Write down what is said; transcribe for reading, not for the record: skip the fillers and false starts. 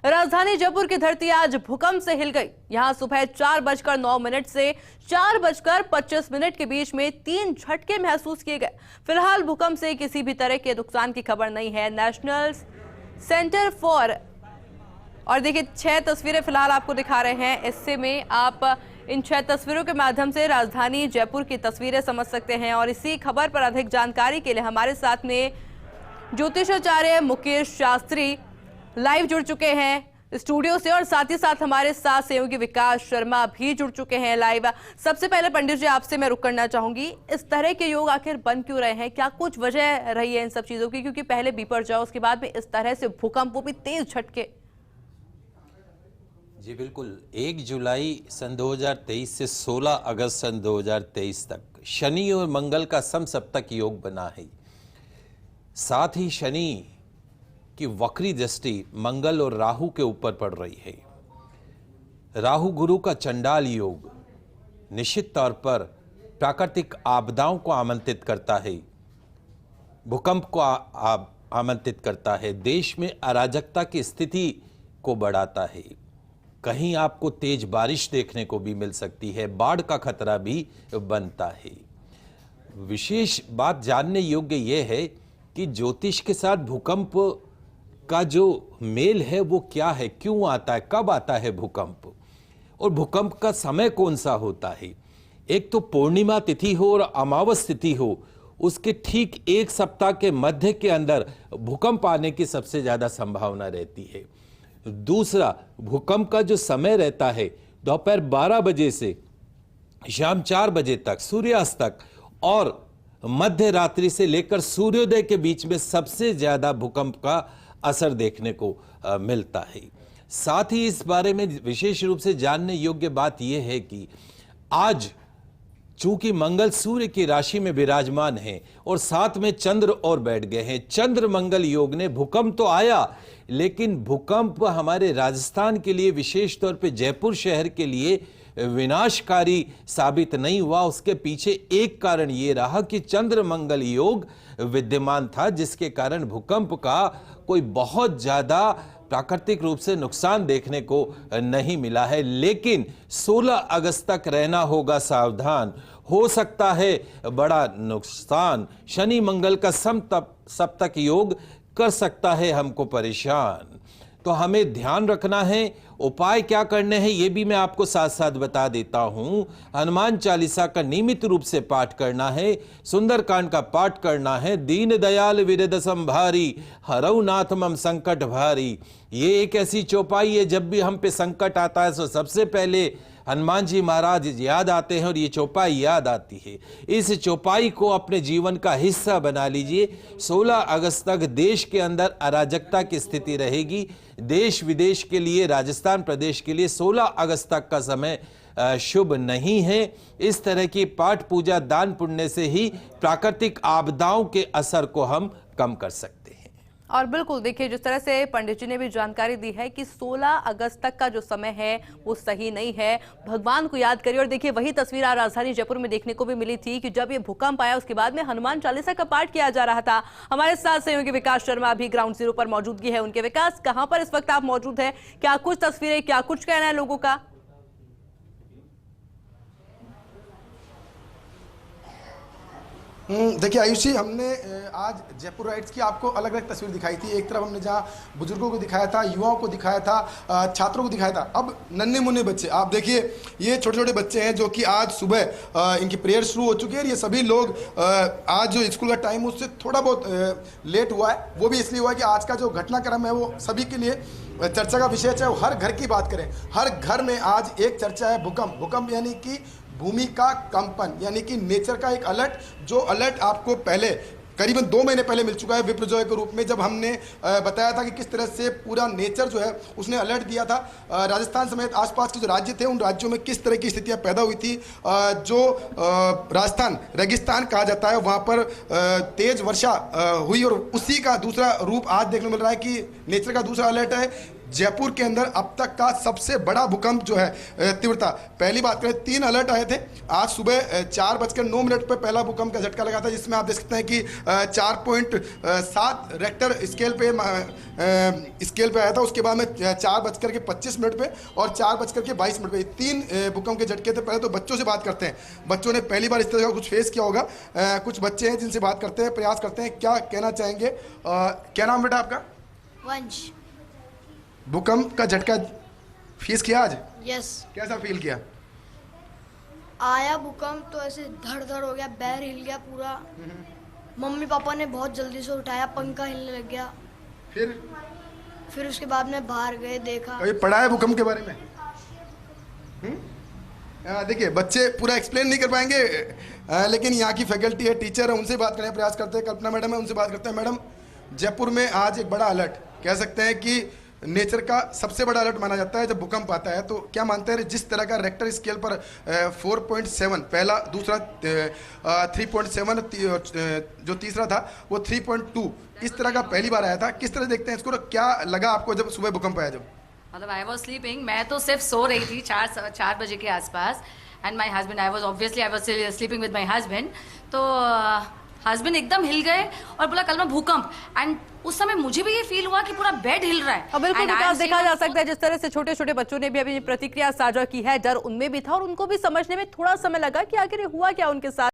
राजधानी जयपुर की धरती आज भूकंप से हिल गई। यहां सुबह 4:09 से 4:25 के बीच में 3 झटके महसूस किए गए। फिलहाल भूकंप से किसी भी तरह के नुकसान की खबर नहीं है। नेशनल सेंटर फॉर और देखिए 6 तस्वीरें फिलहाल आपको दिखा रहे हैं। इससे में आप इन 6 तस्वीरों के माध्यम से राजधानी जयपुर की तस्वीरें समझ सकते हैं। और इसी खबर पर अधिक जानकारी के लिए हमारे साथ में ज्योतिषाचार्य मुकेश शास्त्री लाइव जुड़ चुके हैं स्टूडियो से, और साथ ही साथ हमारे साथ सहयोगी विकास शर्मा भी जुड़ चुके हैं लाइव। सबसे पहले पंडित जी आपसे मैं रुक करना चाहूंगी, इस तरह के योग आखिर बन क्यों रहे हैं? क्या कुछ वजह रही है इन सब चीजों की? क्योंकि पहले बीपर जाओ, उसके बाद में इस तरह से भूकंप, वो भी तेज झटके। जी बिल्कुल, 1 जुलाई सन 2023 से 16 अगस्त सन 2023 तक शनि और मंगल का समसप्तक योग बना है। साथ ही शनि की वक्री दृष्टि मंगल और राहु के ऊपर पड़ रही है। राहु गुरु का चंडाल योग निश्चित तौर पर प्राकृतिक आपदाओं को आमंत्रित करता है, भूकंप को आमंत्रित करता है, देश में अराजकता की स्थिति को बढ़ाता है। कहीं आपको तेज बारिश देखने को भी मिल सकती है, बाढ़ का खतरा भी बनता है। विशेष बात जानने योग्य यह है कि ज्योतिष के साथ भूकंप का जो मेल है वो क्या है, क्यों आता है, कब आता है भूकंप, और भूकंप का समय कौन सा होता है। एक तो पूर्णिमा तिथि हो और अमावस तिथि हो, उसके ठीक 1 सप्ताह के मध्य के अंदर भूकंप आने की सबसे ज्यादा संभावना रहती है। दूसरा, भूकंप का जो समय रहता है दोपहर 12 बजे से शाम 4 बजे तक, सूर्यास्त तक, और मध्य रात्रि से लेकर सूर्योदय के बीच में सबसे ज्यादा भूकंप का असर देखने को मिलता है। साथ ही इस बारे में विशेष रूप से जानने योग्य बात यह है कि आज चूंकि मंगल सूर्य की राशि में विराजमान है और साथ में चंद्र और बैठ गए हैं, चंद्र मंगल योग ने भूकंप तो आया, लेकिन भूकंप हमारे राजस्थान के लिए, विशेष तौर पे जयपुर शहर के लिए विनाशकारी साबित नहीं हुआ। उसके पीछे एक कारण ये रहा कि चंद्र मंगल योग विद्यमान था, जिसके कारण भूकंप का कोई बहुत ज्यादा प्राकृतिक रूप से नुकसान देखने को नहीं मिला है। लेकिन 16 अगस्त तक रहना होगा सावधान, हो सकता है बड़ा नुकसान। शनि मंगल का सप्तक योग कर सकता है हमको परेशान, तो हमें ध्यान रखना है। उपाय क्या करने हैं ये भी मैं आपको साथ साथ बता देता हूं। हनुमान चालीसा का नियमित रूप से पाठ करना है, सुंदरकांड का पाठ करना है, दीन दयाल विरद संभारी हरऊ नाथ मम संकट भारी। ये एक ऐसी चौपाई है, जब भी हम पे संकट आता है तो सबसे पहले हनुमान जी महाराज याद आते हैं और ये चौपाई याद आती है। इस चौपाई को अपने जीवन का हिस्सा बना लीजिए। 16 अगस्त तक देश के अंदर अराजकता की स्थिति रहेगी। देश विदेश के लिए, राजस्थान प्रदेश के लिए 16 अगस्त तक का समय शुभ नहीं है। इस तरह की पाठ पूजा दान पुण्य से ही प्राकृतिक आपदाओं के असर को हम कम कर सकते हैं। और बिल्कुल देखिए, जिस तरह से पंडित जी ने भी जानकारी दी है कि 16 अगस्त तक का जो समय है वो सही नहीं है, भगवान को याद करिए। और देखिए वही तस्वीर आज राजधानी जयपुर में देखने को भी मिली थी कि जब ये भूकंप आया उसके बाद में हनुमान चालीसा का पाठ किया जा रहा था। हमारे साथ सहयोगी विकास शर्मा भी ग्राउंड जीरो पर मौजूदगी है उनके। विकास, कहां पर इस वक्त आप मौजूद है? क्या कुछ तस्वीरें, क्या कुछ कहना है लोगों का? देखिए आयुषी, हमने आज जयपुर राइट्स की आपको अलग अलग तस्वीर दिखाई थी। एक तरफ हमने जहाँ बुजुर्गों को दिखाया था, युवाओं को दिखाया था, छात्रों को दिखाया था। अब नन्हे मुन्ने बच्चे, आप देखिए ये छोटे छोटे बच्चे हैं जो कि आज सुबह इनकी प्रेयर शुरू हो चुकी है। ये सभी लोग आज जो स्कूल का टाइम उससे थोड़ा बहुत लेट हुआ है। वो भी इसलिए हुआ है कि आज का जो घटनाक्रम है वो सभी के लिए चर्चा का विषय, चाहे हर घर की बात करें, हर घर में आज एक चर्चा है भूकंप। भूकंप यानी कि भूमि का कंपन, यानी कि नेचर का एक अलर्ट, जो अलर्ट आपको पहले करीबन 2 महीने पहले मिल चुका है विप्रजोय के रूप में, जब हमने बताया था कि किस तरह से पूरा नेचर जो है उसने अलर्ट दिया था। राजस्थान समेत आसपास के जो राज्य थे उन राज्यों में किस तरह की स्थितियां पैदा हुई थी। जो राजस्थान रेगिस्तान कहा जाता है वहाँ पर तेज वर्षा हुई, और उसी का दूसरा रूप आज देखने को मिल रहा है कि नेचर का दूसरा अलर्ट है। जयपुर के अंदर अब तक का सबसे बड़ा भूकंप जो है तीव्रता। पहली बात करें 3 अलर्ट आए थे। आज सुबह 4:09 पर पहला भूकंप का झटका लगा था, जिसमें आप देख सकते हैं कि 4.7 रेक्टर स्केल पे आया था। उसके बाद में 4:25 पे और 4:22 पे 3 भूकंप के झटके थे। पहले तो बच्चों से बात करते हैं, बच्चों ने पहली बार इस तरह का कुछ फेस किया होगा। कुछ बच्चे हैं जिनसे बात करते हैं, प्रयास करते हैं, क्या कहना चाहेंगे। क्या नाम बेटा आपका? वंश। भूकंप का झटका फेस किया आज? यस। कैसा फील किया? आया भूकंप तो ऐसे धड़ धड़ हो गया, पैर हिल गया पूरा। मम्मी पापा ने बहुत जल्दी से उठाया, पंखा हिलने लग गया। फिर उसके बाद में बाहर गए, देखा। कभी पढ़ा है भूकंप के बारे में? देखिए बच्चे पूरा एक्सप्लेन नहीं कर पाएंगे, लेकिन यहाँ की फैकल्टी है, टीचर है, उनसे बात करने का प्रयास करते हैं। कल्पना मैडम है, उनसे बात करते हैं। मैडम, जयपुर में आज एक बड़ा अलर्ट, कह सकते हैं कि नेचर का सबसे बड़ा अलर्ट माना जाता है जब भूकंप आता है। तो क्या मानते हैं, जिस तरह का रेक्टर स्केल पर 4.7 पहला, दूसरा 3.7, जो तीसरा था वो 3.2, इस तरह का पहली बार आया था। किस तरह देखते हैं इसको? क्या लगा आपको जब सुबह भूकंप आया? जब मतलब आई वॉज स्लीपिंग, मैं तो सिर्फ सो रही थी 4 बजे के आसपास। And my husband, I was sleeping with my husband. तो हस्बैंड एकदम हिल गए और बोला कल में भूकंप। एंड उस समय मुझे भी ये फील हुआ कि पूरा बेड हिल रहा है। अब बिल्कुल विकास, देखा जा सकता है जिस तरह से छोटे छोटे बच्चों ने भी अभी प्रतिक्रिया साझा की है, डर उनमें भी था और उनको भी समझने में थोड़ा समय लगा कि आखिर हुआ क्या उनके साथ।